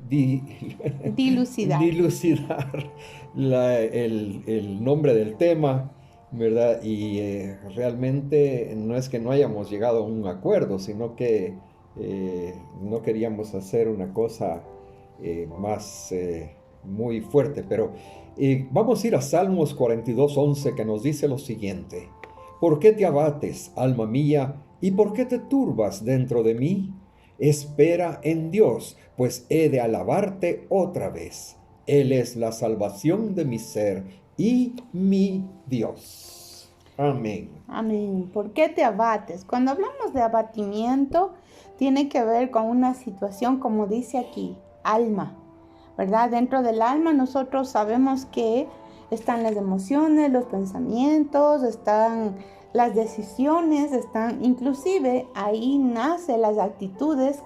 dilucidar. dilucidar el nombre del tema, ¿verdad? Y realmente no es que no hayamos llegado a un acuerdo, sino que no queríamos hacer una cosa más muy fuerte. Pero vamos a ir a Salmos 42:11, que nos dice lo siguiente: ¿Por qué te abates, alma mía, y por qué te turbas dentro de mí? Espera en Dios, pues he de alabarte otra vez. Él es la salvación de mi ser y mi Dios. Amén. Amén. ¿Por qué te abates? Cuando hablamos de abatimiento, tiene que ver con una situación, como dice aquí, alma, ¿verdad? Dentro del alma nosotros sabemos que están las emociones, los pensamientos, están las decisiones, están, inclusive ahí nacen las actitudes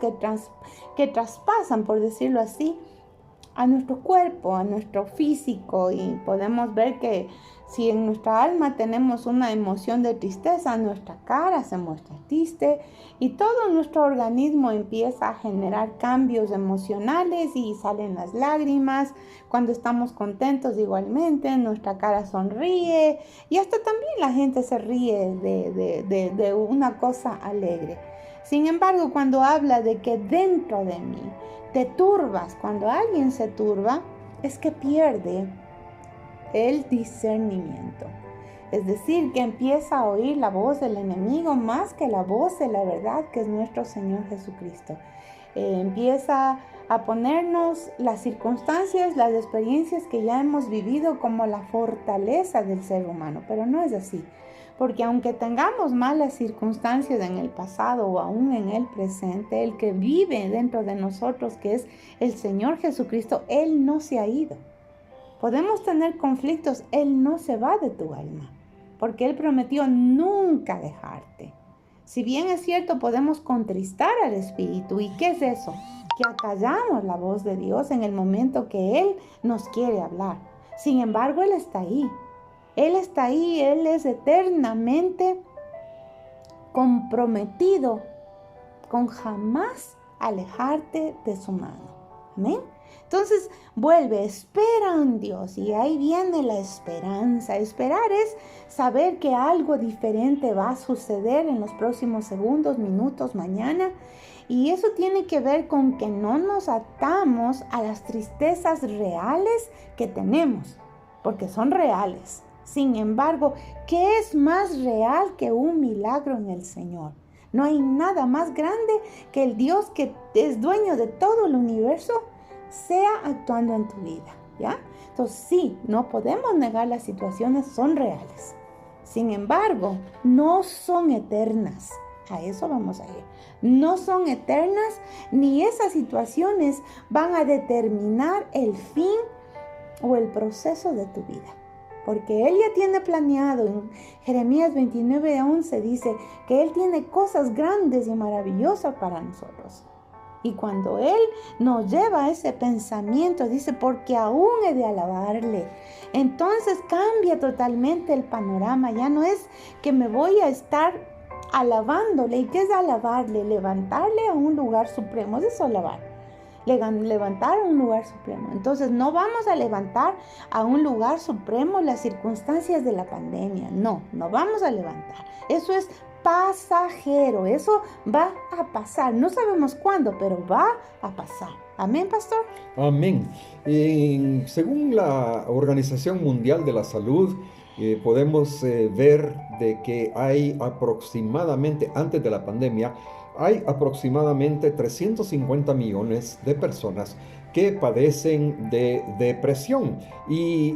que traspasan, por decirlo así, a nuestro cuerpo, a nuestro físico, y podemos ver que si en nuestra alma tenemos una emoción de tristeza, nuestra cara se muestra triste y todo nuestro organismo empieza a generar cambios emocionales y salen las lágrimas. Cuando estamos contentos igualmente, nuestra cara sonríe y hasta también la gente se ríe de una cosa alegre. Sin embargo, cuando habla de que dentro de mí te turbas, cuando alguien se turba, es que pierde el discernimiento. Es decir, que empieza a oír la voz del enemigo más que la voz de la verdad, que es nuestro Señor Jesucristo. Empieza a ponernos las circunstancias, las experiencias que ya hemos vivido como la fortaleza del ser humano, pero no es así. Porque aunque tengamos malas circunstancias en el pasado o aún en el presente, el que vive dentro de nosotros, que es el Señor Jesucristo, Él no se ha ido. Podemos tener conflictos, Él no se va de tu alma, porque Él prometió nunca dejarte. Si bien es cierto, podemos contristar al Espíritu. ¿Y qué es eso? Que acallamos la voz de Dios en el momento que Él nos quiere hablar. Sin embargo, Él está ahí. Él está ahí, Él es eternamente comprometido con jamás alejarte de su mano. Amén. Entonces vuelve, espera en Dios, y ahí viene la esperanza. Esperar es saber que algo diferente va a suceder en los próximos segundos, minutos, mañana. Y eso tiene que ver con que no nos atamos a las tristezas reales que tenemos, porque son reales. Sin embargo, ¿qué es más real que un milagro en el Señor? No hay nada más grande que el Dios que es dueño de todo el universo sea actuando en tu vida, ¿ya? Entonces sí, no podemos negar, las situaciones son reales. Sin embargo, no son eternas. A eso vamos a ir. No son eternas, ni esas situaciones van a determinar el fin o el proceso de tu vida. Porque Él ya tiene planeado, en Jeremías 29:11 dice que Él tiene cosas grandes y maravillosas para nosotros. Y cuando Él nos lleva a ese pensamiento, dice, porque aún he de alabarle. Entonces cambia totalmente el panorama. Ya no es que me voy a estar alabándole. ¿Y qué es alabarle? Levantarle a un lugar supremo. Eso es alabar. Levantar a un lugar supremo. Entonces no vamos a levantar a un lugar supremo las circunstancias de la pandemia. No vamos a levantar. Eso es pasajero. Eso va a pasar. No sabemos cuándo, pero va a pasar. Amén, pastor. Amén. Según la Organización Mundial de la Salud, podemos ver de que hay aproximadamente, antes de la pandemia, hay aproximadamente 350 millones de personas que padecen de depresión y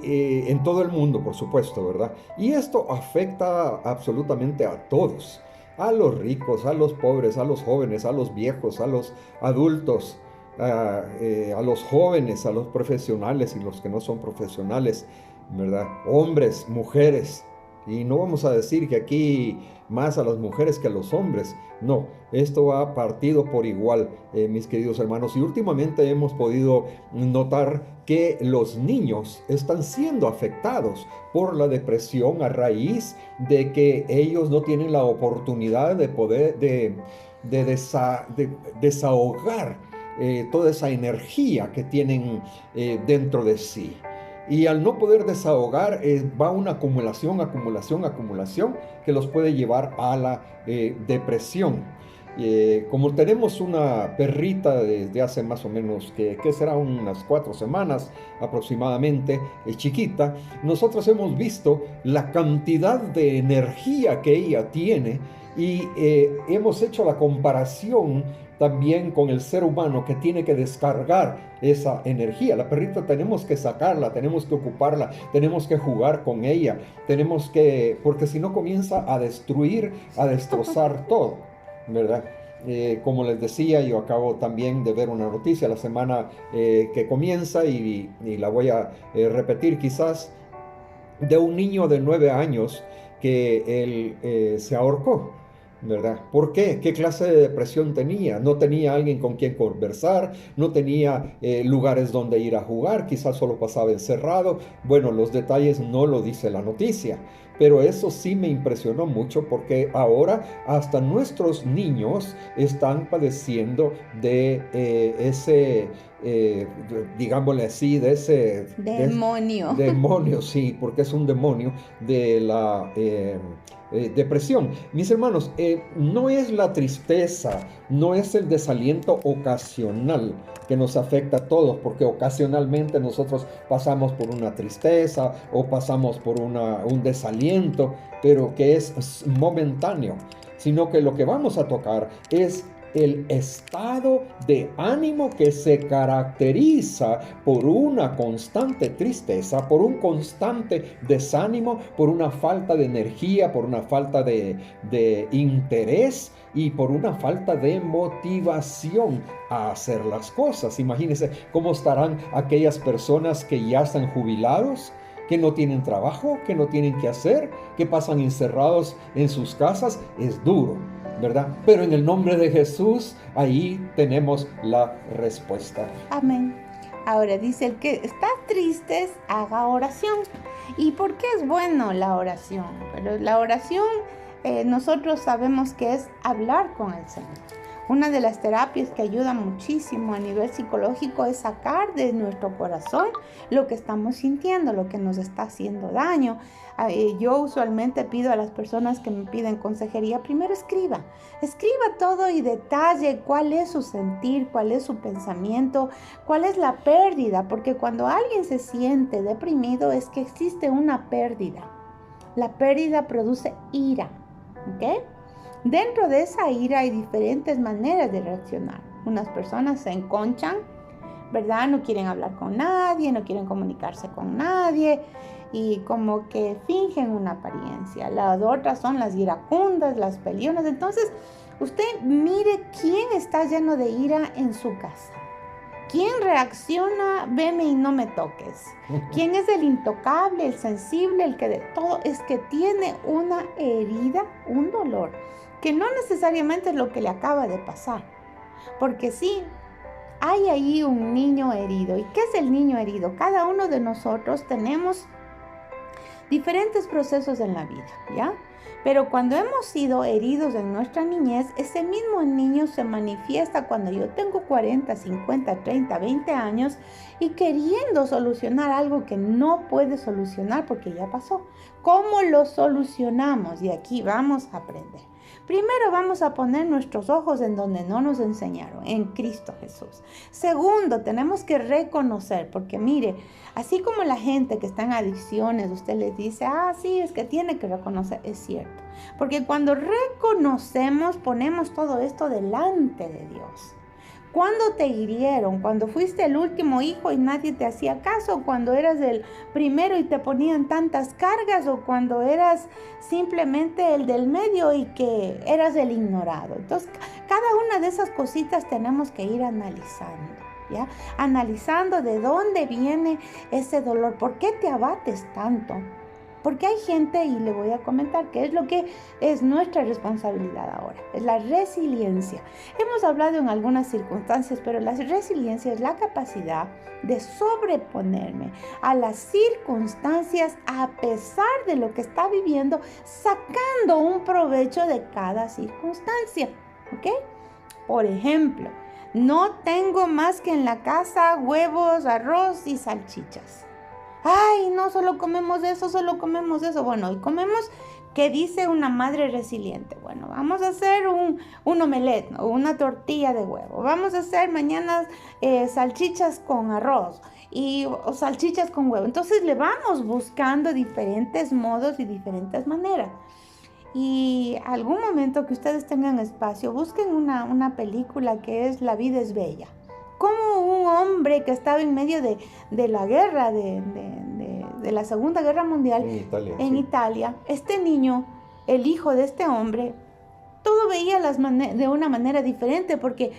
en todo el mundo, por supuesto, ¿verdad? Y esto afecta absolutamente a todos, a los ricos, a los pobres, a los jóvenes, a los viejos, a los adultos, a los jóvenes, a los profesionales y los que no son profesionales, ¿verdad? Hombres, mujeres. Y no vamos a decir que aquí más a las mujeres que a los hombres. No, esto va partido por igual, mis queridos hermanos. Y últimamente hemos podido notar que los niños están siendo afectados por la depresión a raíz de que ellos no tienen la oportunidad de poder de desahogar toda esa energía que tienen dentro de sí. Y al no poder desahogar, va una acumulación que los puede llevar a la depresión. Como tenemos una perrita desde hace más o menos, que será unas 4 semanas aproximadamente, chiquita, nosotros hemos visto la cantidad de energía que ella tiene y hemos hecho la comparación también con el ser humano que tiene que descargar esa energía. La perrita tenemos que sacarla, tenemos que ocuparla, tenemos que jugar con ella, porque si no comienza a destruir, a destrozar todo, ¿verdad? Como les decía, yo acabo también de ver una noticia la semana que comienza y la voy a repetir quizás, de un niño de 9 años que él se ahorcó, ¿verdad? ¿Por qué? ¿Qué clase de depresión tenía? No tenía alguien con quien conversar, no tenía lugares donde ir a jugar, quizás solo pasaba encerrado. Bueno, los detalles no lo dice la noticia, pero eso sí me impresionó mucho porque ahora hasta nuestros niños están padeciendo de ese, digámosle así, de ese demonio. Demonio, sí, porque es un demonio de la depresión. Mis hermanos, no es la tristeza, no es el desaliento ocasional que nos afecta a todos, porque ocasionalmente nosotros pasamos por una tristeza o pasamos por un desaliento, pero que es momentáneo, sino que lo que vamos a tocar es el estado de ánimo que se caracteriza por una constante tristeza, por un constante desánimo, por una falta de energía, por una falta de interés y por una falta de motivación a hacer las cosas. Imagínense cómo estarán aquellas personas que ya están jubilados, que no tienen trabajo, que no tienen que hacer, que pasan encerrados en sus casas. Es duro, ¿verdad? Pero en el nombre de Jesús, ahí tenemos la respuesta. Amén. Ahora dice, el que está triste, haga oración. ¿Y por qué es bueno la oración? Pero la oración, nosotros sabemos que es hablar con el Señor. Una de las terapias que ayuda muchísimo a nivel psicológico es sacar de nuestro corazón lo que estamos sintiendo, lo que nos está haciendo daño. Yo usualmente pido a las personas que me piden consejería, primero escriba todo y detalle cuál es su sentir, cuál es su pensamiento, cuál es la pérdida, porque cuando alguien se siente deprimido es que existe una pérdida. La pérdida produce ira, ¿ok? Dentro de esa ira hay diferentes maneras de reaccionar. Unas personas se enconchan, ¿verdad? No quieren hablar con nadie, no quieren comunicarse con nadie y como que fingen una apariencia. Las otras son las iracundas, las peleonas. Entonces, usted mire quién está lleno de ira en su casa. ¿Quién reacciona, veme y no me toques? ¿Quién es el intocable, el sensible, el que de todo es que tiene una herida, un dolor, que no necesariamente es lo que le acaba de pasar? Porque sí, hay ahí un niño herido. ¿Y qué es el niño herido? Cada uno de nosotros tenemos diferentes procesos en la vida, ¿ya? Pero cuando hemos sido heridos en nuestra niñez, ese mismo niño se manifiesta cuando yo tengo 40, 50, 30, 20 años y queriendo solucionar algo que no puede solucionar porque ya pasó. ¿Cómo lo solucionamos? Y aquí vamos a aprender. Primero vamos a poner nuestros ojos en donde no nos enseñaron, en Cristo Jesús. Segundo, tenemos que reconocer, porque mire, así como la gente que está en adicciones, usted les dice, sí, es que tiene que reconocer, es cierto. Porque cuando reconocemos, ponemos todo esto delante de Dios. ¿Cuándo te hirieron? ¿Cuando fuiste el último hijo y nadie te hacía caso? ¿Cuando eras el primero y te ponían tantas cargas? ¿O cuando eras simplemente el del medio y que eras el ignorado? Entonces, cada una de esas cositas tenemos que ir analizando, ¿ya? Analizando de dónde viene ese dolor. ¿Por qué te abates tanto? Porque hay gente, y le voy a comentar qué es lo que es nuestra responsabilidad ahora, es la resiliencia. Hemos hablado en algunas circunstancias, pero la resiliencia es la capacidad de sobreponerme a las circunstancias a pesar de lo que está viviendo, sacando un provecho de cada circunstancia, ¿ok? Por ejemplo, no tengo más que en la casa huevos, arroz y salchichas. Ay, no, solo comemos eso, solo comemos eso. Bueno, y comemos, ¿qué dice una madre resiliente? Bueno, vamos a hacer un omelette, ¿no? Una tortilla de huevo. Vamos a hacer mañana salchichas con arroz o salchichas con huevo. Entonces le vamos buscando diferentes modos y diferentes maneras. Y algún momento que ustedes tengan espacio, busquen una película que es La vida es bella. Como un hombre que estaba en medio de la guerra, de la Segunda Guerra Mundial en Italia, este niño, el hijo de este hombre, todo veía de una manera diferente porque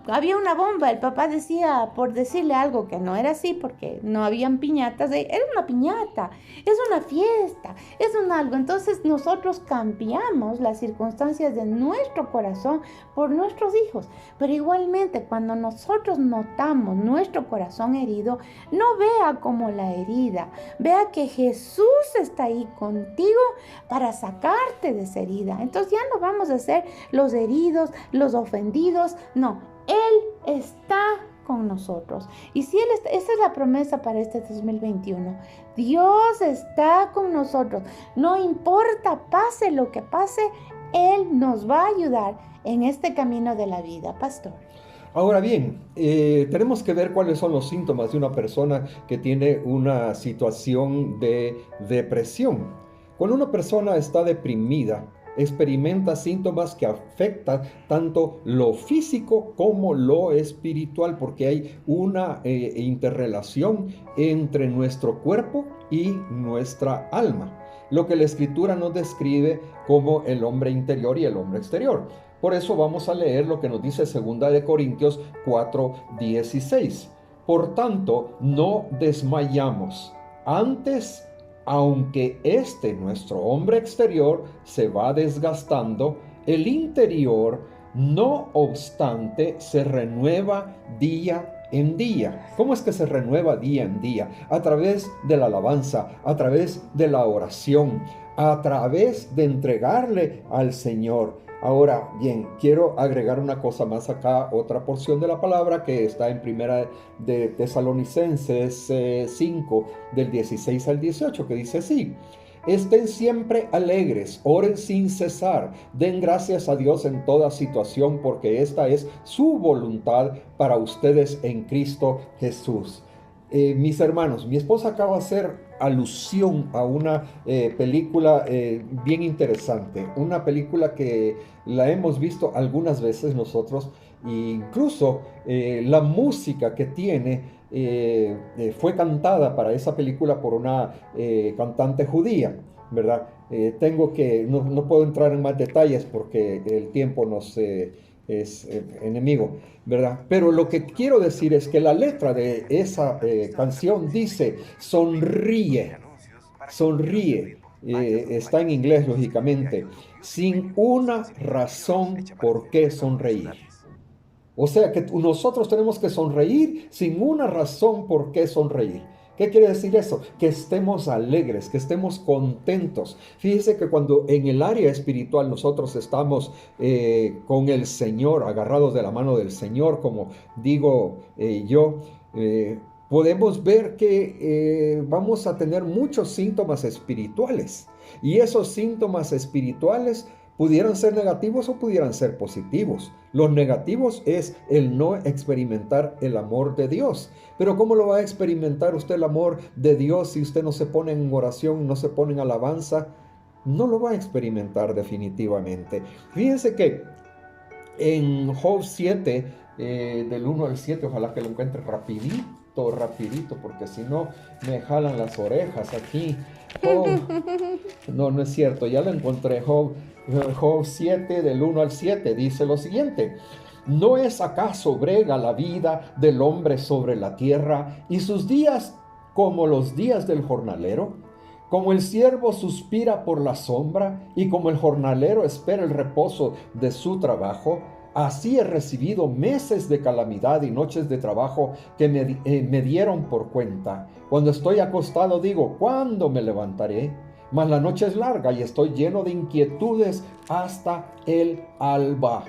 había una bomba. El papá decía, por decirle algo que no era así, porque no habían piñatas, era una piñata, es una fiesta, es un algo. Entonces nosotros cambiamos las circunstancias de nuestro corazón por nuestros hijos. Pero igualmente, cuando nosotros notamos nuestro corazón herido, no vea como la herida, vea que Jesús está ahí contigo para sacarte de esa herida. Entonces ya no vamos a ser los heridos, los ofendidos, no, Él está con nosotros. Y si Él está, esa es la promesa para este 2021. Dios está con nosotros. No importa, pase lo que pase, Él nos va a ayudar en este camino de la vida, pastor. Ahora bien, tenemos que ver cuáles son los síntomas de una persona que tiene una situación de depresión. Cuando una persona está deprimida, experimenta síntomas que afectan tanto lo físico como lo espiritual, porque hay una interrelación entre nuestro cuerpo y nuestra alma, lo que la Escritura nos describe como el hombre interior y el hombre exterior. Por eso vamos a leer lo que nos dice 2 Corintios 4:16. Por tanto, no desmayamos. Antes, aunque nuestro hombre exterior se va desgastando, el interior, no obstante, se renueva día en día. ¿Cómo es que se renueva día en día? A través de la alabanza, a través de la oración, a través de entregarle al Señor. Ahora bien, quiero agregar una cosa más acá, otra porción de la palabra que está en Primera de Tesalonicenses 5, del 16 al 18, que dice así: estén siempre alegres, oren sin cesar, den gracias a Dios en toda situación, porque esta es su voluntad para ustedes en Cristo Jesús. Mis hermanos, mi esposa acaba de hacer alusión a una película bien interesante, una película que la hemos visto algunas veces nosotros, e incluso la música que tiene fue cantada para esa película por una cantante judía, ¿verdad? No puedo entrar en más detalles porque el tiempo nos es enemigo, ¿verdad? Pero lo que quiero decir es que la letra de esa canción dice: sonríe, sonríe. Está en inglés, lógicamente, sin una razón por qué sonreír. O sea que nosotros tenemos que sonreír sin una razón por qué sonreír. ¿Qué quiere decir eso? Que estemos alegres, que estemos contentos. Fíjese que cuando en el área espiritual nosotros estamos con el Señor, agarrados de la mano del Señor, como digo podemos ver que vamos a tener muchos síntomas espirituales. Y esos síntomas espirituales pudieran ser negativos o pudieran ser positivos. Los negativos es el no experimentar el amor de Dios. Pero ¿cómo lo va a experimentar usted el amor de Dios si usted no se pone en oración, no se pone en alabanza? No lo va a experimentar definitivamente. Fíjense que en Job 7, del 1 al 7, ojalá que lo encuentre rapidito, porque si no me jalan las orejas aquí. No es cierto, ya lo encontré. Job 7, del 1 al 7, dice lo siguiente: ¿no es acaso brega la vida del hombre sobre la tierra, y sus días como los días del jornalero? Como el siervo suspira por la sombra, y como el jornalero espera el reposo de su trabajo, así he recibido meses de calamidad y noches de trabajo que me dieron por cuenta. Cuando estoy acostado digo: ¿cuándo me levantaré? Mas la noche es larga y estoy lleno de inquietudes hasta el alba.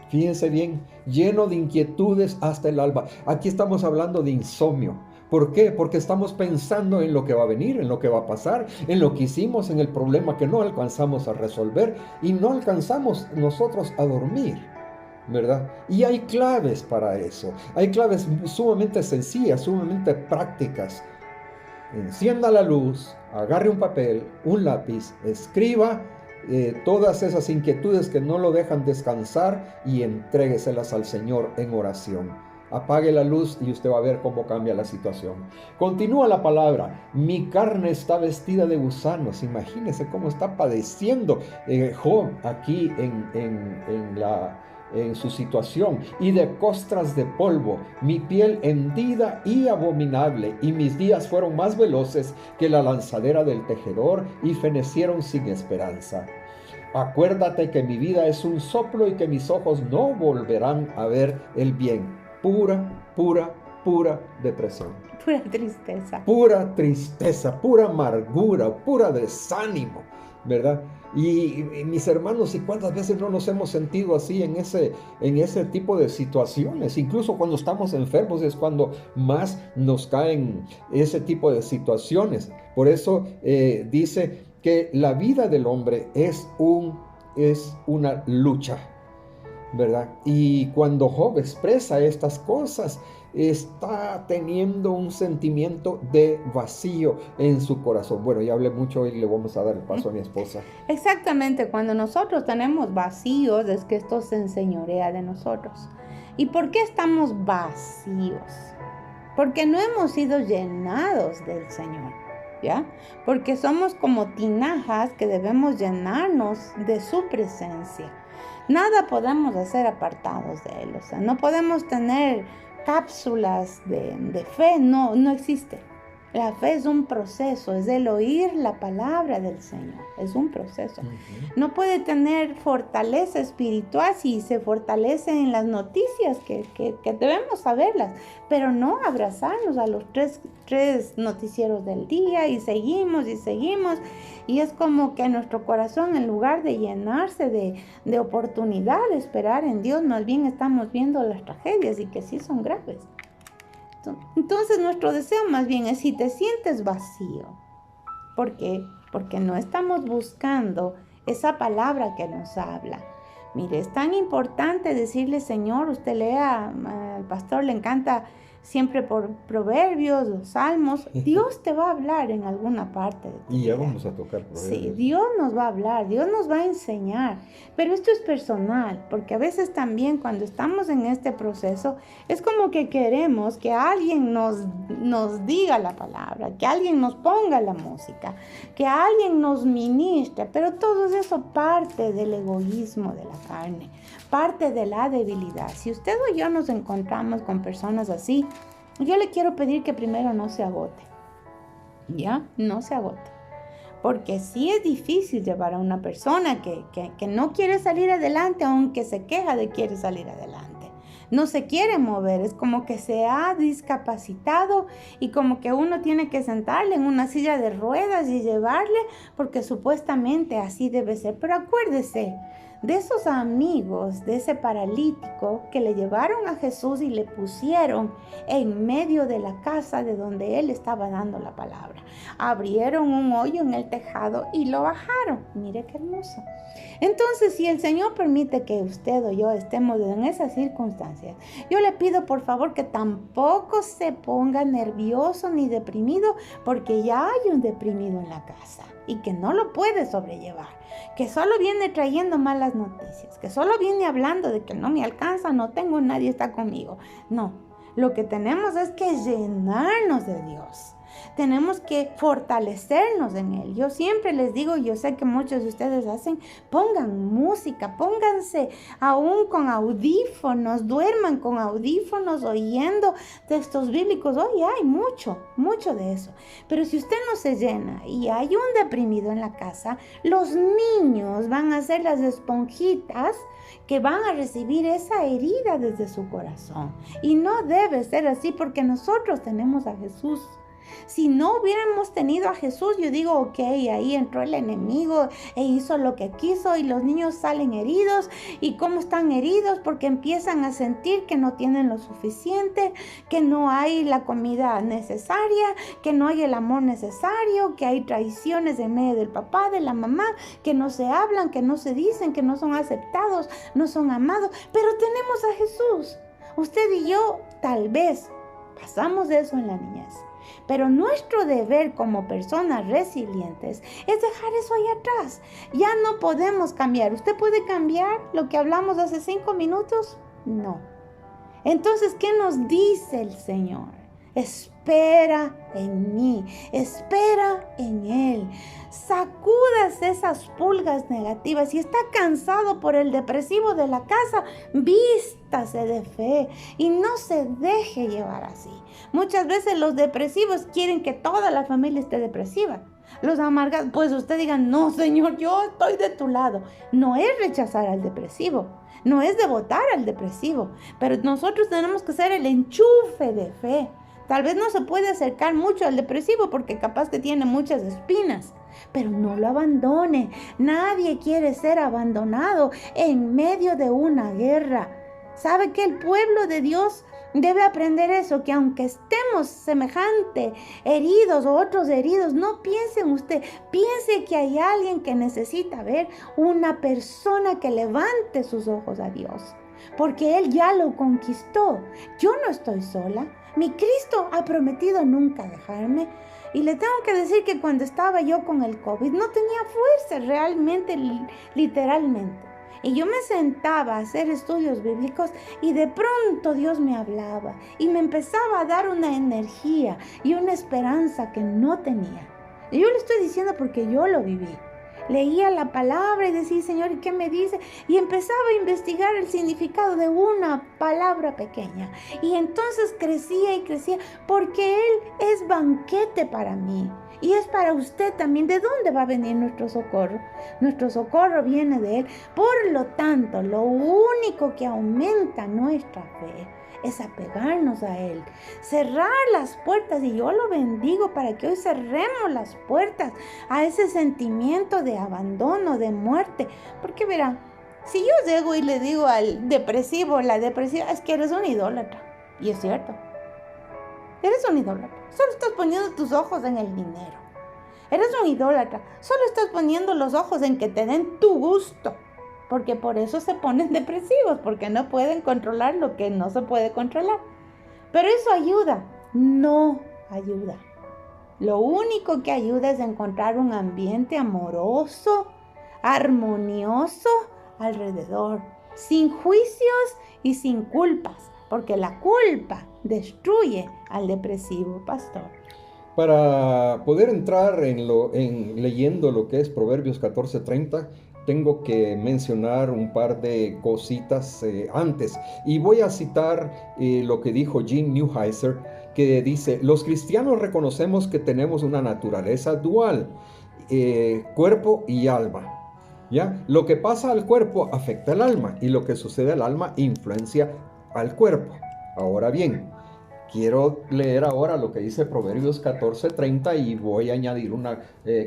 Fíjense bien, lleno de inquietudes hasta el alba. Aquí estamos hablando de insomnio. ¿Por qué? Porque estamos pensando en lo que va a venir, en lo que va a pasar, en lo que hicimos, en el problema que no alcanzamos a resolver y no alcanzamos nosotros a dormir, ¿verdad? Y hay claves para eso. Hay claves sumamente sencillas, sumamente prácticas. Encienda la luz, agarre un papel, un lápiz, escriba todas esas inquietudes que no lo dejan descansar y entrégueselas al Señor en oración. Apague la luz y usted va a ver cómo cambia la situación. Continúa la palabra. Mi carne está vestida de gusanos. Imagínese cómo está padeciendo Job aquí en su situación, y de costras de polvo, mi piel hendida y abominable, y mis días fueron más veloces que la lanzadera del tejedor, y fenecieron sin esperanza. Acuérdate que mi vida es un soplo y que mis ojos no volverán a ver el bien. Pura depresión. Pura tristeza. Pura tristeza, pura amargura, pura desánimo, ¿verdad? Y mis hermanos, ¿y cuántas veces no nos hemos sentido así en ese tipo de situaciones? Incluso cuando estamos enfermos es cuando más nos caen ese tipo de situaciones. Por eso dice que la vida del hombre es una lucha, ¿verdad? Y cuando Job expresa estas cosas, está teniendo un sentimiento de vacío en su corazón. Bueno, ya hablé mucho y le vamos a dar el paso a mi esposa. Exactamente, cuando nosotros tenemos vacíos es que esto se enseñorea de nosotros. ¿Y por qué estamos vacíos? Porque no hemos sido llenados del Señor, ¿ya? Porque somos como tinajas que debemos llenarnos de su presencia. Nada podemos hacer apartados de Él, o sea, no podemos tener cápsulas de fe, no existe. La fe es un proceso, es el oír la palabra del Señor, es un proceso. No puede tener fortaleza espiritual si se fortalece en las noticias, que debemos saberlas, pero no abrazarnos a los tres noticieros del día y seguimos, y es como que nuestro corazón, en lugar de llenarse de oportunidad de esperar en Dios, más bien estamos viendo las tragedias y que sí son graves. Entonces nuestro deseo más bien es, si te sientes vacío, ¿por qué? Porque no estamos buscando esa palabra que nos habla. Mire, es tan importante decirle, Señor, usted lea, al pastor le encanta siempre por proverbios, los salmos, Dios te va a hablar en alguna parte de tu vida. Y ya vamos a tocar proverbios. Sí, Dios nos va a hablar, Dios nos va a enseñar, pero esto es personal, porque a veces también cuando estamos en este proceso, es como que queremos que alguien nos diga la palabra, que alguien nos ponga la música, que alguien nos ministre, pero todo eso parte del egoísmo de la carne, parte de la debilidad. Si usted o yo nos encontramos con personas así, yo le quiero pedir que primero no se agote, ¿ya? No se agote, porque sí es difícil llevar a una persona que no quiere salir adelante, aunque se queja de quiere salir adelante. No se quiere mover, es como que se ha discapacitado y como que uno tiene que sentarle en una silla de ruedas y llevarle, porque supuestamente así debe ser. Pero acuérdese de esos amigos, de ese paralítico que le llevaron a Jesús y le pusieron en medio de la casa de donde él estaba dando la palabra. Abrieron un hoyo en el tejado y lo bajaron. Mire qué hermoso. Entonces, si el Señor permite que usted o yo estemos en esas circunstancias, yo le pido por favor que tampoco se ponga nervioso ni deprimido, porque ya hay un deprimido en la casa y que no lo puede sobrellevar, que solo viene trayendo malas noticias, que solo viene hablando de que no me alcanza, no tengo, nadie está conmigo. No, lo que tenemos es que llenarnos de Dios. Tenemos que fortalecernos en Él. Yo siempre les digo, yo sé que muchos de ustedes hacen, pongan música, pónganse aún con audífonos, duerman con audífonos oyendo textos bíblicos. Hoy hay mucho de eso. Pero si usted no se llena y hay un deprimido en la casa, los niños van a ser las esponjitas que van a recibir esa herida desde su corazón. Y no debe ser así, porque nosotros tenemos a Jesús. Si no hubiéramos tenido a Jesús, yo digo, ok, ahí entró el enemigo e hizo lo que quiso y los niños salen heridos. ¿Y cómo están heridos? Porque empiezan a sentir que no tienen lo suficiente, que no hay la comida necesaria, que no hay el amor necesario, que hay traiciones en medio del papá, de la mamá, que no se hablan, que no se dicen, que no son aceptados, no son amados. Pero tenemos a Jesús. Usted y yo tal vez pasamos de eso en la niñez. Pero nuestro deber como personas resilientes es dejar eso ahí atrás. Ya no podemos cambiar. ¿Usted puede cambiar lo que hablamos hace 5 minutos? No. Entonces, ¿qué nos dice el Señor? Espera en mí, espera en Él. Sacúdase esas pulgas negativas. Si está cansado por el depresivo de la casa, vístase de fe y no se deje llevar así. Muchas veces los depresivos quieren que toda la familia esté depresiva. Los amargados, pues usted diga, no, Señor, yo estoy de tu lado. No es rechazar al depresivo, no es devotar al depresivo, pero nosotros tenemos que ser el enchufe de fe. Tal vez no se puede acercar mucho al depresivo porque capaz que tiene muchas espinas, pero no lo abandone. Nadie quiere ser abandonado en medio de una guerra. ¿Sabe que el pueblo de Dios debe aprender eso? Que aunque estemos semejante heridos o otros heridos, no piense en usted. Piense que hay alguien que necesita ver una persona que levante sus ojos a Dios. Porque Él ya lo conquistó. Yo no estoy sola. Mi Cristo ha prometido nunca dejarme. Y le tengo que decir que cuando estaba yo con el COVID no tenía fuerza realmente, literalmente. Y yo me sentaba a hacer estudios bíblicos y de pronto Dios me hablaba y me empezaba a dar una energía y una esperanza que no tenía. Y yo le estoy diciendo porque yo lo viví. Leía la palabra y decía, Señor, ¿y qué me dice? Y empezaba a investigar el significado de una palabra pequeña. Y entonces crecía y crecía porque Él es banquete para mí. Y es para usted también. ¿De dónde va a venir nuestro socorro? Nuestro socorro viene de Él. Por lo tanto, lo único que aumenta nuestra fe es apegarnos a Él, cerrar las puertas, y yo lo bendigo para que hoy cerremos las puertas a ese sentimiento de abandono, de muerte, porque verá, si yo llego y le digo al depresivo, la depresiva, es que eres un idólatra, y es cierto, eres un idólatra, solo estás poniendo tus ojos en el dinero, eres un idólatra, solo estás poniendo los ojos en que te den tu gusto, porque por eso se ponen depresivos, porque no pueden controlar lo que no se puede controlar. Pero eso ayuda, no ayuda. Lo único que ayuda es encontrar un ambiente amoroso, armonioso alrededor, sin juicios y sin culpas, porque la culpa destruye al depresivo, pastor. Para poder entrar en leyendo lo que es Proverbios 14:30, tengo que mencionar un par de cositas antes. Y voy a citar lo que dijo Jim Newheiser, que dice, los cristianos reconocemos que tenemos una naturaleza dual, cuerpo y alma. ¿Ya? Lo que pasa al cuerpo afecta al alma y lo que sucede al alma influencia al cuerpo. Ahora bien, quiero leer ahora lo que dice Proverbios 14:30 y voy a añadir una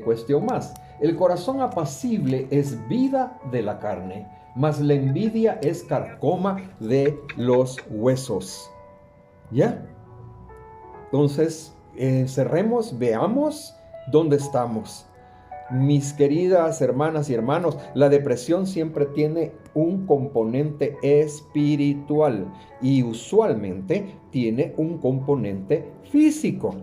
cuestión más. El corazón apacible es vida de la carne, mas la envidia es carcoma de los huesos. ¿Ya? Entonces, cerremos, veamos dónde estamos. Mis queridas hermanas y hermanos, la depresión siempre tiene un componente espiritual y usualmente tiene un componente físico.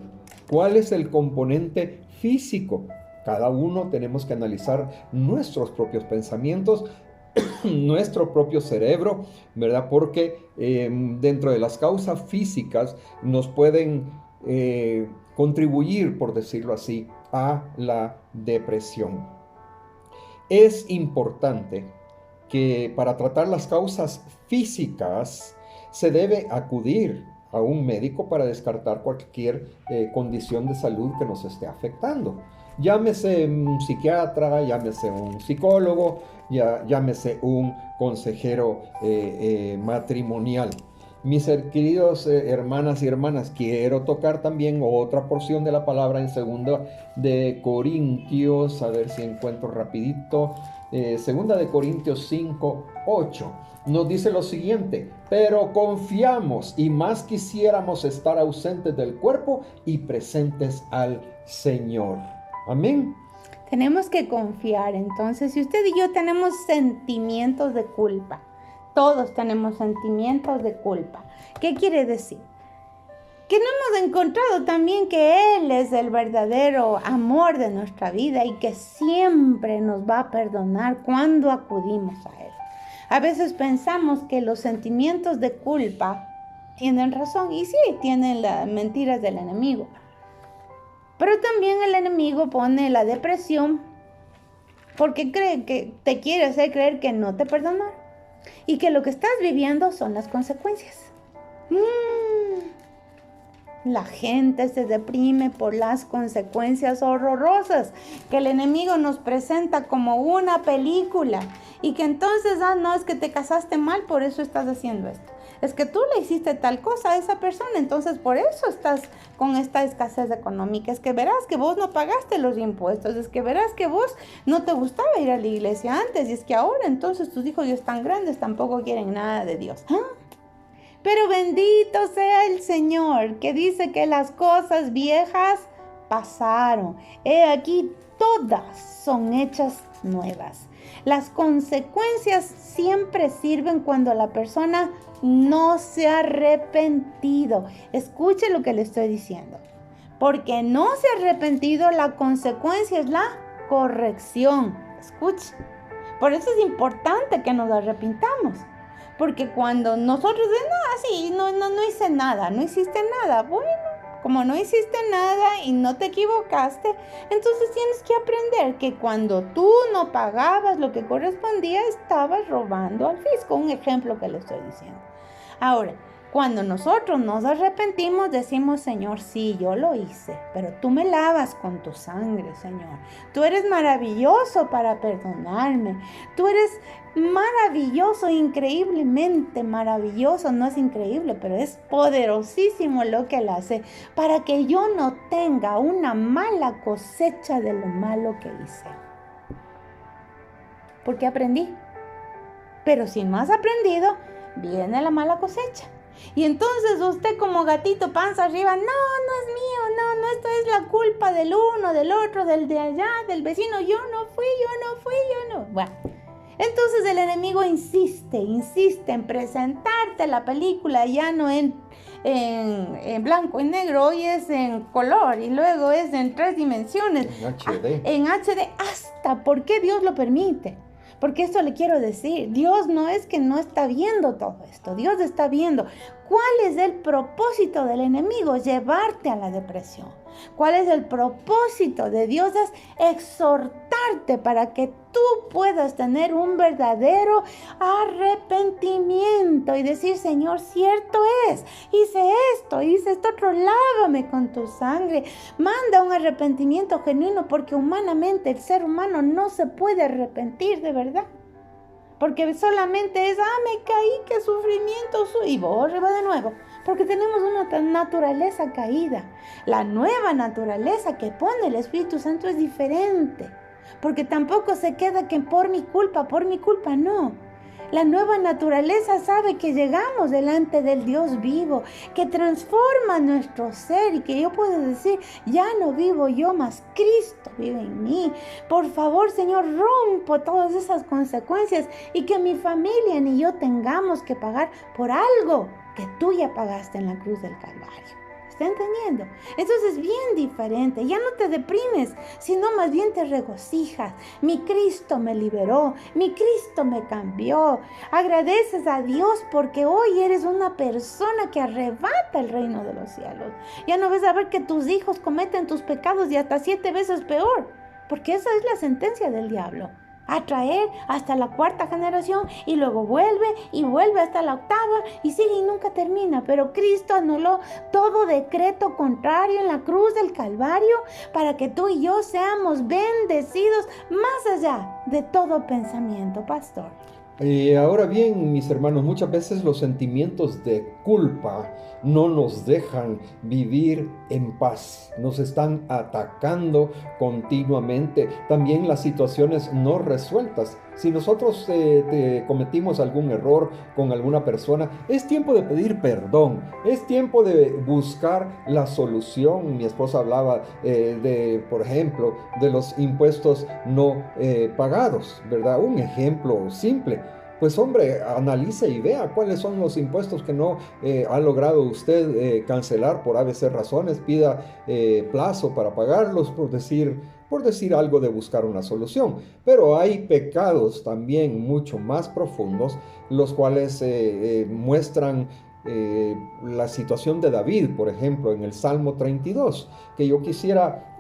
¿Cuál es el componente físico? Cada uno tenemos que analizar nuestros propios pensamientos, nuestro propio cerebro, ¿verdad? Porque dentro de las causas físicas nos pueden contribuir, por decirlo así, a la depresión. Es importante que para tratar las causas físicas se debe acudir a un médico para descartar cualquier condición de salud que nos esté afectando. Llámese un psiquiatra, llámese un psicólogo, llámese un consejero matrimonial. Mis queridos hermanas y hermanas, quiero tocar también otra porción de la palabra en 2 Corintios, a ver si encuentro rapidito, 2 Corintios 5:8. Nos dice lo siguiente: pero confiamos y más quisiéramos estar ausentes del cuerpo y presentes al Señor. Amén. Tenemos que confiar. Entonces, si usted y yo tenemos sentimientos de culpa, todos tenemos sentimientos de culpa. ¿Qué quiere decir? Que no hemos encontrado también que Él es el verdadero amor de nuestra vida y que siempre nos va a perdonar cuando acudimos a Él. A veces pensamos que los sentimientos de culpa tienen razón, y sí, tienen las mentiras del enemigo. Pero también el enemigo pone la depresión porque cree que te quiere hacer creer que no te perdonaron y que lo que estás viviendo son las consecuencias. La gente se deprime por las consecuencias horrorosas que el enemigo nos presenta como una película, y que entonces, no, es que te casaste mal, por eso estás haciendo esto. Es que tú le hiciste tal cosa a esa persona, entonces por eso estás con esta escasez económica. Es que verás que vos no pagaste los impuestos, es que verás que vos no te gustaba ir a la iglesia antes, y es que ahora entonces tus hijos ya están grandes, tampoco quieren nada de Dios. Pero bendito sea el Señor, que dice que las cosas viejas pasaron. He aquí, todas son hechas nuevas. Las consecuencias siempre sirven cuando la persona no se ha arrepentido. Escuche lo que le estoy diciendo. Porque no se ha arrepentido, la consecuencia es la corrección. Escuche. Por eso es importante que nos arrepintamos. Porque cuando nosotros no hice nada, no hiciste nada. Bueno, como no hiciste nada y no te equivocaste, entonces tienes que aprender que cuando tú no pagabas lo que correspondía, estabas robando al fisco. Un ejemplo que le estoy diciendo. Ahora, cuando nosotros nos arrepentimos, decimos: Señor, sí, yo lo hice, pero tú me lavas con tu sangre, Señor. Tú eres maravilloso para perdonarme. Tú eres maravilloso, increíblemente maravilloso. No es increíble, pero es poderosísimo lo que Él hace para que yo no tenga una mala cosecha de lo malo que hice. Porque aprendí. Pero si no has aprendido, viene la mala cosecha. Y entonces usted, como gatito panza arriba: no es mío, no, esto es la culpa del uno, del otro, del de allá, del vecino, yo no fui. Bueno, entonces el enemigo insiste en presentarte la película ya no en blanco y negro, hoy es en color y luego es en 3 dimensiones. En HD, hasta ¿por qué Dios lo permite? Porque esto le quiero decir, Dios no es que no está viendo todo esto, Dios está viendo. ¿Cuál es el propósito del enemigo? Llevarte a la depresión. ¿Cuál es el propósito de Dios? Es exhortarte para que tú puedas tener un verdadero arrepentimiento y decir: Señor, cierto es, hice esto otro, lávame con tu sangre. Manda un arrepentimiento genuino, porque humanamente el ser humano no se puede arrepentir de verdad. Porque solamente es: me caí, qué sufrimiento, y borra de nuevo. Porque tenemos una naturaleza caída. La nueva naturaleza que pone el Espíritu Santo es diferente. Porque tampoco se queda que por mi culpa, no. La nueva naturaleza sabe que llegamos delante del Dios vivo, que transforma nuestro ser, y que yo puedo decir: ya no vivo yo, mas Cristo vive en mí. Por favor, Señor, rompo todas esas consecuencias, y que mi familia ni yo tengamos que pagar por algo que tú ya pagaste en la cruz del Calvario. ¿Está entendiendo? Entonces es bien diferente. Ya no te deprimes, sino más bien te regocijas. Mi Cristo me liberó, mi Cristo me cambió. Agradeces a Dios porque hoy eres una persona que arrebata el reino de los cielos. Ya no ves a ver que tus hijos cometen tus pecados y hasta 7 veces peor, porque esa es la sentencia del diablo. Atraer hasta la 4ª generación, y luego vuelve hasta la 8ª, y sigue y nunca termina. Pero Cristo anuló todo decreto contrario en la cruz del Calvario para que tú y yo seamos bendecidos más allá de todo pensamiento, pastor. Ahora bien, mis hermanos, muchas veces los sentimientos de culpa no nos dejan vivir en paz, nos están atacando continuamente. También las situaciones no resueltas. Si nosotros cometimos algún error con alguna persona, es tiempo de pedir perdón, es tiempo de buscar la solución. Mi esposa hablaba por ejemplo, de los impuestos no pagados, ¿verdad? Un ejemplo simple. Pues hombre, analice y vea cuáles son los impuestos que no ha logrado usted cancelar por ABC razones, pida plazo para pagarlos, por decir algo de buscar una solución. Pero hay pecados también mucho más profundos, los cuales muestran la situación de David, por ejemplo, en el Salmo 32, que yo quisiera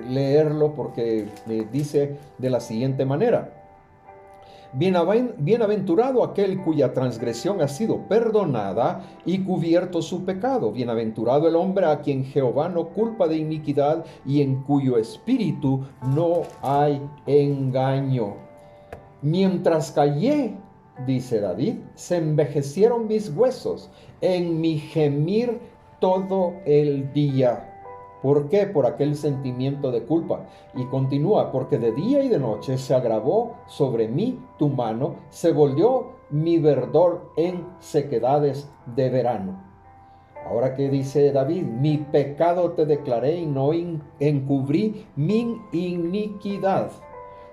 leerlo porque dice de la siguiente manera: Bienaventurado aquel cuya transgresión ha sido perdonada y cubierto su pecado. Bienaventurado el hombre a quien Jehová no culpa de iniquidad y en cuyo espíritu no hay engaño. Mientras callé, dice David, se envejecieron mis huesos en mi gemir todo el día. ¿Por qué? Por aquel sentimiento de culpa. Y continúa: porque de día y de noche se agravó sobre mí tu mano, se volvió mi verdor en sequedades de verano. Ahora, ¿qué dice David? Mi pecado te declaré y no encubrí mi iniquidad.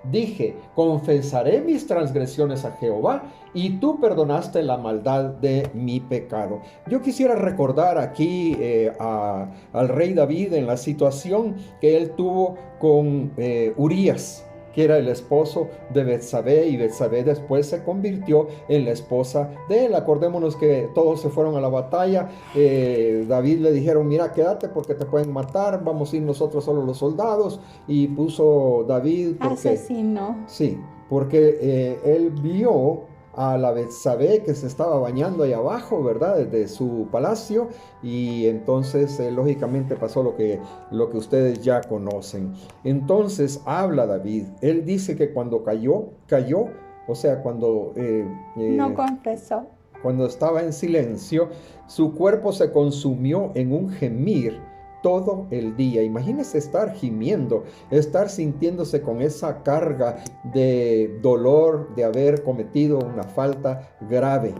Dije, confesaré mis transgresiones a Jehová, y tú perdonaste la maldad de mi pecado. Yo quisiera recordar aquí al rey David en la situación que él tuvo con Urías, que era el esposo de Betsabé, y Betsabé después se convirtió en la esposa de él. Acordémonos que todos se fueron a la batalla. David le dijeron: mira, quédate porque te pueden matar, vamos a ir nosotros solo los soldados. Y puso David asesino. Sí, porque él vio a la Betsabé que se estaba bañando ahí abajo, ¿verdad? Desde su palacio, y entonces lógicamente pasó lo que ustedes ya conocen. Entonces habla David, él dice que cuando cayó, o sea, cuando no confesó, cuando estaba en silencio, su cuerpo se consumió en un gemir todo el día. Imagínese estar gimiendo, estar sintiéndose con esa carga de dolor de haber cometido una falta grave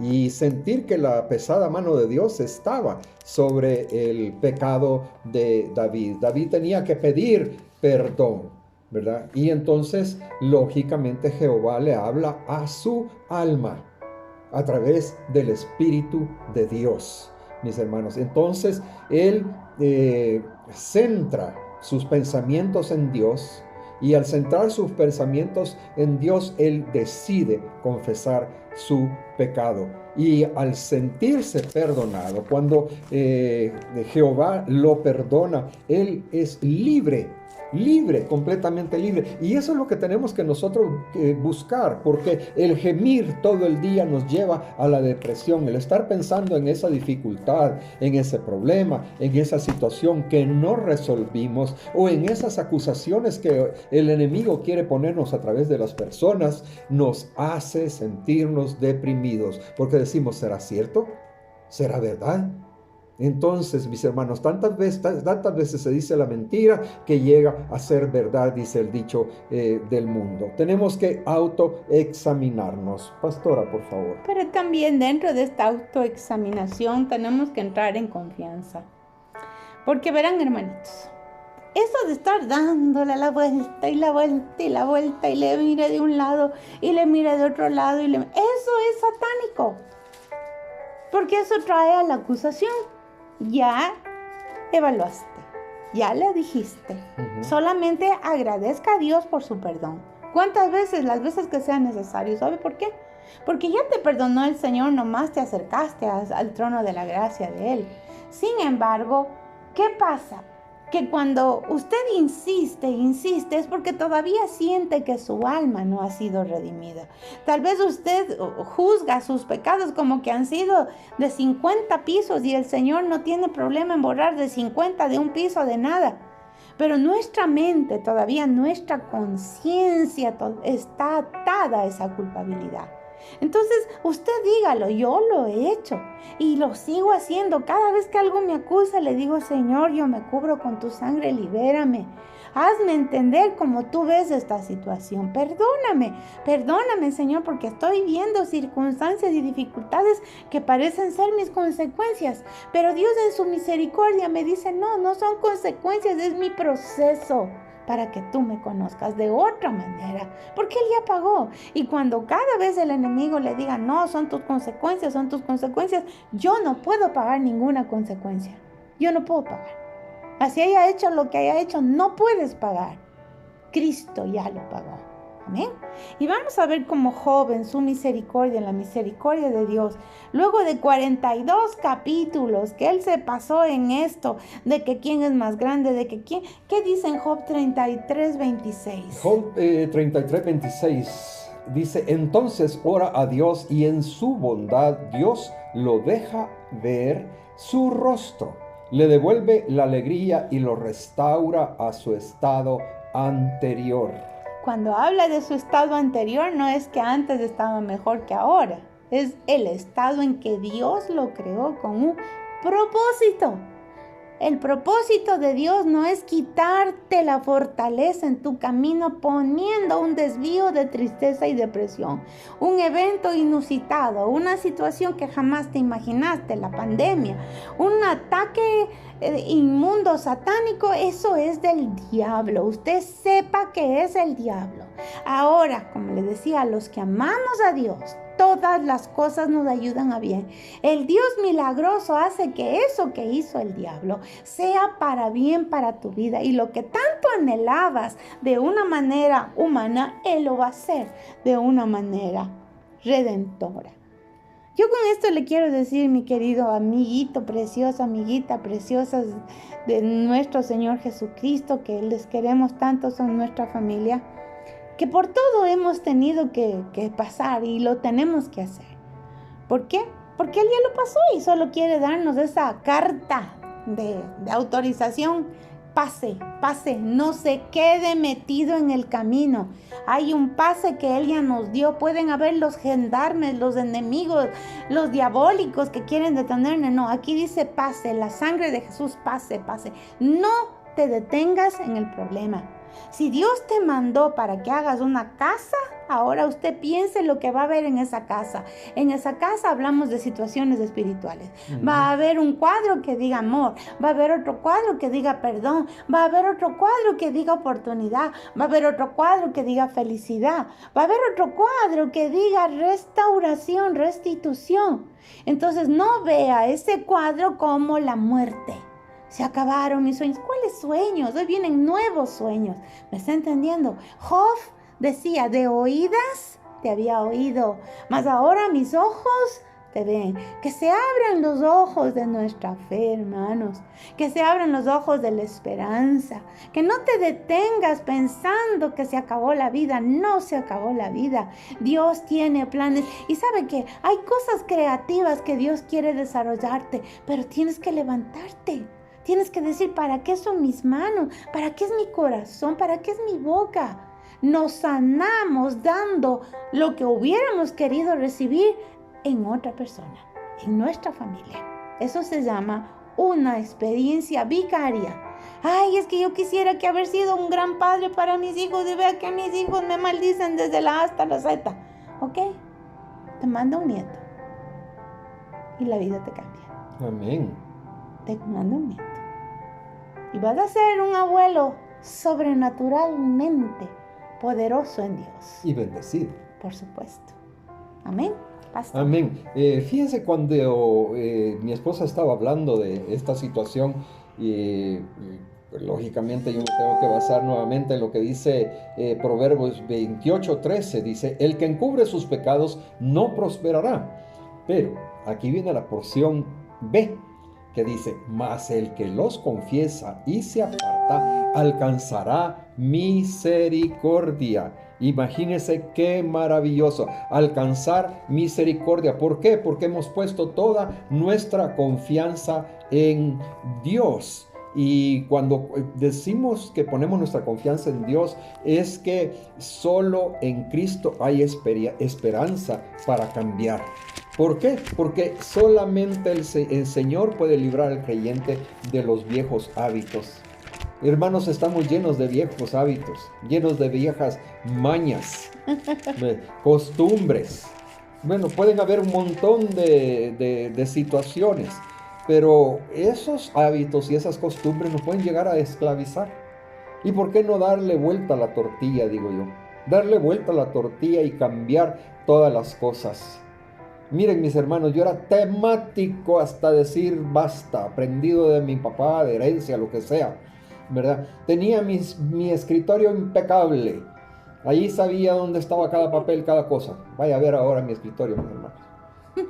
y sentir que la pesada mano de Dios estaba sobre el pecado de David. David tenía que pedir perdón, ¿verdad? Y entonces, lógicamente, Jehová le habla a su alma a través del Espíritu de Dios, mis hermanos. Entonces, él centra sus pensamientos en Dios, y al centrar sus pensamientos en Dios, él decide confesar su pecado. Y al sentirse perdonado, cuando Jehová lo perdona, él es libre, completamente libre. Y eso es lo que tenemos que nosotros buscar, porque el gemir todo el día nos lleva a la depresión, el estar pensando en esa dificultad, en ese problema, en esa situación que no resolvimos, o en esas acusaciones que el enemigo quiere ponernos a través de las personas, nos hace sentirnos deprimidos, porque decimos: ¿será cierto? ¿Será verdad? Entonces, mis hermanos, tantas veces se dice la mentira que llega a ser verdad, dice el dicho del mundo. Tenemos que autoexaminarnos. Pastora, por favor. Pero también dentro de esta autoexaminación tenemos que entrar en confianza. Porque verán, hermanitos, eso de estar dándole la vuelta y la vuelta y la vuelta, y le mire de un lado y le mire de otro lado, eso es satánico. Porque eso trae a la acusación. Ya evaluaste, ya le dijiste. Solamente agradezca a Dios por su perdón. ¿Cuántas veces? Las veces que sea necesario. ¿Sabe por qué? Porque ya te perdonó el Señor, nomás te acercaste al trono de la gracia de Él. Sin embargo, ¿qué pasa? Que cuando usted insiste, es porque todavía siente que su alma no ha sido redimida. Tal vez usted juzga sus pecados como que han sido de 50 pisos y el Señor no tiene problema en borrar de 50 de un piso de nada. pero nuestra mente, todavía nuestra conciencia está atada a esa culpabilidad. Entonces usted dígalo, yo lo he hecho y lo sigo haciendo. Cada vez que algo me acusa, le digo, Señor, yo me cubro con tu sangre, libérame. Hazme entender cómo tú ves esta situación. Perdóname, Señor, porque estoy viendo circunstancias y dificultades que parecen ser mis consecuencias. Pero Dios en su misericordia me dice, no son consecuencias, es mi proceso para que tú me conozcas de otra manera, porque Él ya pagó. Y cuando cada vez el enemigo le diga, no, son tus consecuencias, yo no puedo pagar ninguna consecuencia. Yo no puedo pagar. Así haya hecho lo que haya hecho, no puedes pagar. Cristo ya lo pagó. Amén. Y vamos a ver cómo Job en su misericordia, en la misericordia de Dios, luego de 42 capítulos que él se pasó en esto, de que quién es más grande, de que quién, ¿qué dice en Job 33:26? Job 33:26 dice, entonces ora a Dios y en su bondad Dios lo deja ver su rostro, le devuelve la alegría y lo restaura a su estado anterior. Cuando habla de su estado anterior, no es que antes estaba mejor que ahora. Es el estado en que Dios lo creó con un propósito. El propósito de Dios no es quitarte la fortaleza en tu camino poniendo un desvío de tristeza y depresión, un evento inusitado, una situación que jamás te imaginaste, la pandemia, un ataque inmundo satánico. Eso es del diablo. Usted sepa que es el diablo. Ahora, como le decía, a los que amamos a Dios, todas las cosas nos ayudan a bien. El Dios milagroso hace que eso que hizo el diablo sea para bien para tu vida. Y lo que tanto anhelabas de una manera humana, Él lo va a hacer de una manera redentora. Yo con esto le quiero decir, mi querido amiguito precioso, amiguita preciosa de nuestro Señor Jesucristo, que les queremos tanto, son nuestra familia, que por todo hemos tenido que pasar y lo tenemos que hacer. ¿Por qué? Porque Él ya lo pasó y solo quiere darnos esa carta de autorización. Pase, no se quede metido en el camino. Hay un pase que Él ya nos dio. Pueden haber los gendarmes, los enemigos, los diabólicos que quieren detenernos. No, aquí dice pase, la sangre de Jesús, pase. No te detengas en el problema. Si Dios te mandó para que hagas una casa, ahora usted piense lo que va a haber en esa casa. En esa casa hablamos de situaciones espirituales. Va a haber un cuadro que diga amor, va a haber otro cuadro que diga perdón, va a haber otro cuadro que diga oportunidad, va a haber otro cuadro que diga felicidad, va a haber otro cuadro que diga restauración, restitución. Entonces no vea ese cuadro como la muerte. Se acabaron mis sueños. ¿Cuáles sueños? Hoy vienen nuevos sueños. ¿Me está entendiendo? Job decía, de oídas te había oído, mas ahora mis ojos te ven. Que se abran los ojos de nuestra fe, hermanos. Que se abran los ojos de la esperanza. Que no te detengas pensando que se acabó la vida. No se acabó la vida. Dios tiene planes. Y sabe que hay cosas creativas que Dios quiere desarrollarte, pero tienes que levantarte. Tienes que decir, ¿para qué son mis manos? ¿Para qué es mi corazón? ¿Para qué es mi boca? Nos sanamos dando lo que hubiéramos querido recibir en otra persona, en nuestra familia. Eso se llama una experiencia vicaria. Ay, es que yo quisiera que haber sido un gran padre para mis hijos y vea que mis hijos me maldicen desde la A hasta la Z. Ok, te manda un nieto y la vida te cambia. Amén. Te manda un nieto. Y vas a ser un abuelo sobrenaturalmente poderoso en Dios. Y bendecido. Por supuesto. Amén. Pastor. Amén. Fíjense cuando mi esposa estaba hablando de esta situación, lógicamente yo me tengo que basar nuevamente en lo que dice Proverbios 28:13. Dice, el que encubre sus pecados no prosperará. Pero aquí viene la porción B, que dice, mas el que los confiesa y se aparta, alcanzará misericordia. Imagínense qué maravilloso, alcanzar misericordia. ¿Por qué? Porque hemos puesto toda nuestra confianza en Dios. Y cuando decimos que ponemos nuestra confianza en Dios, es que solo en Cristo hay esperanza para cambiar. ¿Por qué? Porque solamente el Señor puede librar al creyente de los viejos hábitos. Hermanos, estamos llenos de viejos hábitos, llenos de viejas mañas, costumbres. Bueno, pueden haber un montón de situaciones, pero esos hábitos y esas costumbres nos pueden llegar a esclavizar. ¿Y por qué no darle vuelta a la tortilla, digo yo? Darle vuelta a la tortilla y cambiar todas las cosas. Miren, mis hermanos, yo era temático hasta decir basta, aprendido de mi papá, de herencia, lo que sea, ¿verdad? Tenía mi escritorio impecable. Allí sabía dónde estaba cada papel, cada cosa. Vaya a ver ahora mi escritorio, mis hermanos.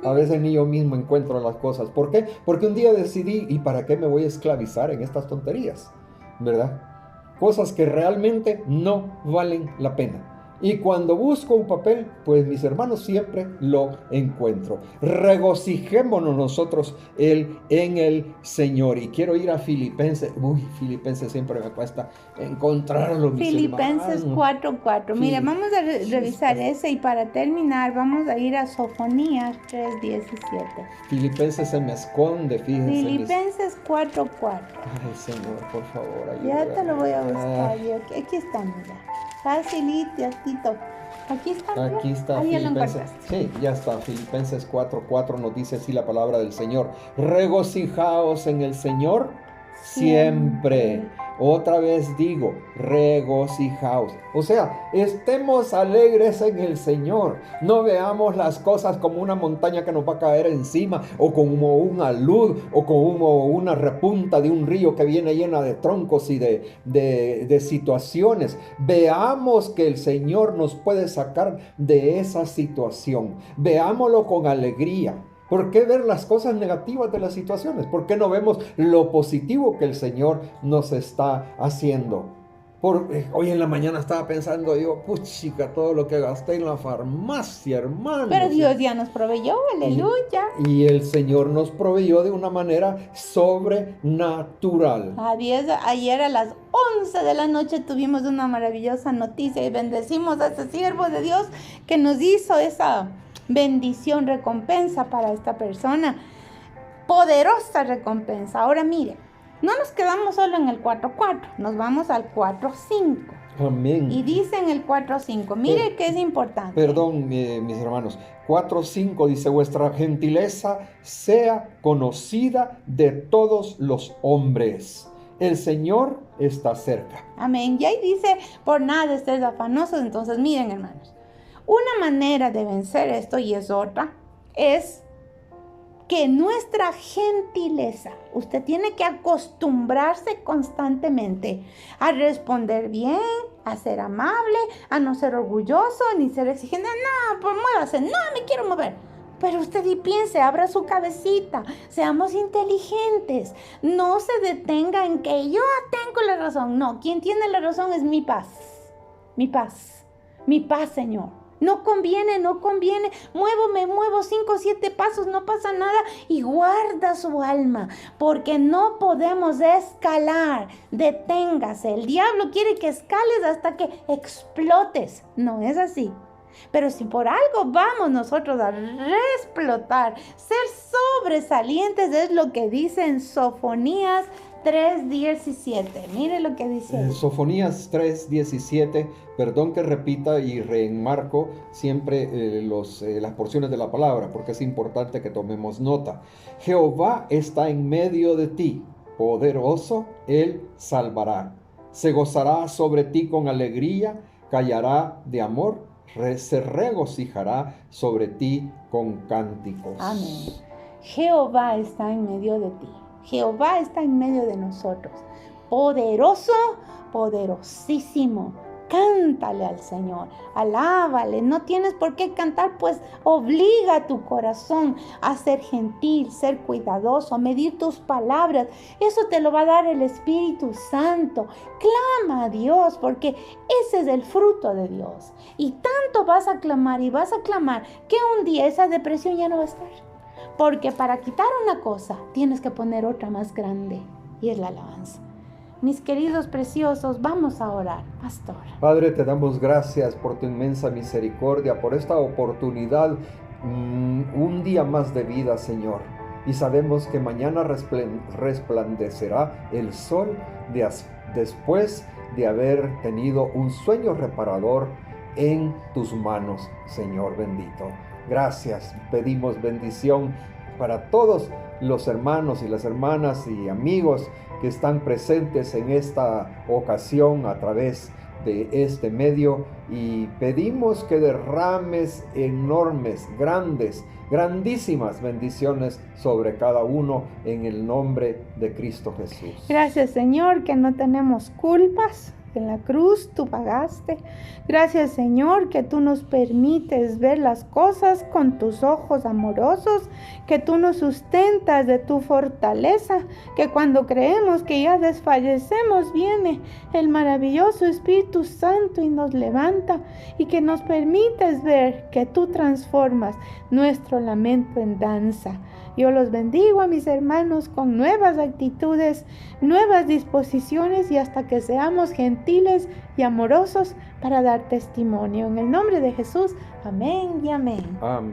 A veces ni yo mismo encuentro las cosas. ¿Por qué? Porque un día decidí, ¿y para qué me voy a esclavizar en estas tonterías? ¿Verdad? Cosas que realmente no valen la pena. Y cuando busco un papel, pues mis hermanos siempre lo encuentro. Regocijémonos nosotros en el Señor. Y quiero ir a Filipenses. Filipenses siempre me cuesta encontrarlo, mis Filipenses hermanos. 4:4. Mira, vamos a revisar ese y para terminar vamos a ir a Sofonías 3:17. Filipenses se me esconde, fíjense. Filipenses 4:4. Ay, Señor, por favor, ayúdame. Ya te lo voy a buscar. Aquí está, mira. Facilitito. Aquí está. Mira. Aquí está Ahí ya lo Filipenses. encontraste. Sí, ya está. Filipenses 4:4 nos dice así la palabra del Señor. Regocijaos en el Señor siempre. Otra vez digo, regocijaos. O sea, estemos alegres en el Señor. No veamos las cosas como una montaña que nos va a caer encima, o como un alud, o como una repunta de un río que viene llena de troncos y de situaciones. Veamos que el Señor nos puede sacar de esa situación. Veámoslo con alegría. ¿Por qué ver las cosas negativas de las situaciones? ¿Por qué no vemos lo positivo que el Señor nos está haciendo? Hoy en la mañana estaba pensando yo, puchica, todo lo que gasté en la farmacia, hermano. Pero Dios ya nos proveyó, aleluya. Y el Señor nos proveyó de una manera sobrenatural. Ayer a las 11 de la noche tuvimos una maravillosa noticia y bendecimos a ese siervo de Dios que nos hizo esa bendición, recompensa para esta persona. Poderosa recompensa. Ahora mire, no nos quedamos solo en el 4:4, nos vamos al 4:5. Amén. Y dice en el 4:5, mire que es importante. Perdón, mis hermanos. 4:5 dice, vuestra gentileza sea conocida de todos los hombres. El Señor está cerca. Amén. Y ahí dice, por nada estés afanosos. Entonces, miren, hermanos, una manera de vencer esto, y es otra, es que nuestra gentileza, usted tiene que acostumbrarse constantemente a responder bien, a ser amable, a no ser orgulloso, ni ser exigente. No, pues muévase, no me quiero mover. Pero usted y piense, abra su cabecita, seamos inteligentes, no se detenga en que yo tengo la razón. No, quien tiene la razón es mi paz, mi paz, mi paz, Señor. No conviene, me muevo 5 o 7 pasos, no pasa nada, y guarda su alma, porque no podemos escalar. Deténgase, el diablo quiere que escales hasta que explotes, no es así. Pero si por algo vamos nosotros a explotar, ser sobresalientes, es lo que dice en Sofonías 3:17. Mire lo que dice. Sofonías 3:17, perdón que repita y reenmarco siempre las porciones de la palabra, porque es importante que tomemos nota. Jehová está en medio de ti, poderoso, Él salvará. Se gozará sobre ti con alegría, callará de amor, se regocijará sobre ti con cánticos. Amén. Jehová está en medio de ti. Jehová está en medio de nosotros. Poderoso, poderosísimo. Cántale al Señor, alábale. No tienes por qué cantar, pues obliga a tu corazón a ser gentil, ser cuidadoso, medir tus palabras. Eso te lo va a dar el Espíritu Santo. Clama a Dios, porque ese es el fruto de Dios. Y tanto vas a clamar y vas a clamar que un día esa depresión ya no va a estar. Porque para quitar una cosa tienes que poner otra más grande. y es la alabanza. Mis queridos preciosos, vamos a orar, pastor. Padre, te damos gracias por tu inmensa misericordia, por esta oportunidad, un día más de vida, Señor. Y sabemos que mañana resplandecerá el sol después de haber tenido un sueño reparador en tus manos, Señor bendito. Gracias, pedimos bendición para todos los hermanos y las hermanas y amigos que están presentes en esta ocasión a través de este medio, y pedimos que derrames enormes, grandísimas bendiciones sobre cada uno en el nombre de Cristo Jesús. Gracias, Señor, que no tenemos culpas. En la cruz tú pagaste. Gracias, Señor, que tú nos permites ver las cosas con tus ojos amorosos, que tú nos sustentas de tu fortaleza, que cuando creemos que ya desfallecemos viene el maravilloso Espíritu Santo y nos levanta, y que nos permites ver que tú transformas nuestro lamento en danza. Yo los bendigo a mis hermanos con nuevas actitudes, nuevas disposiciones, y hasta que seamos gentiles y amorosos para dar testimonio. En el nombre de Jesús, amén y amén. Amén.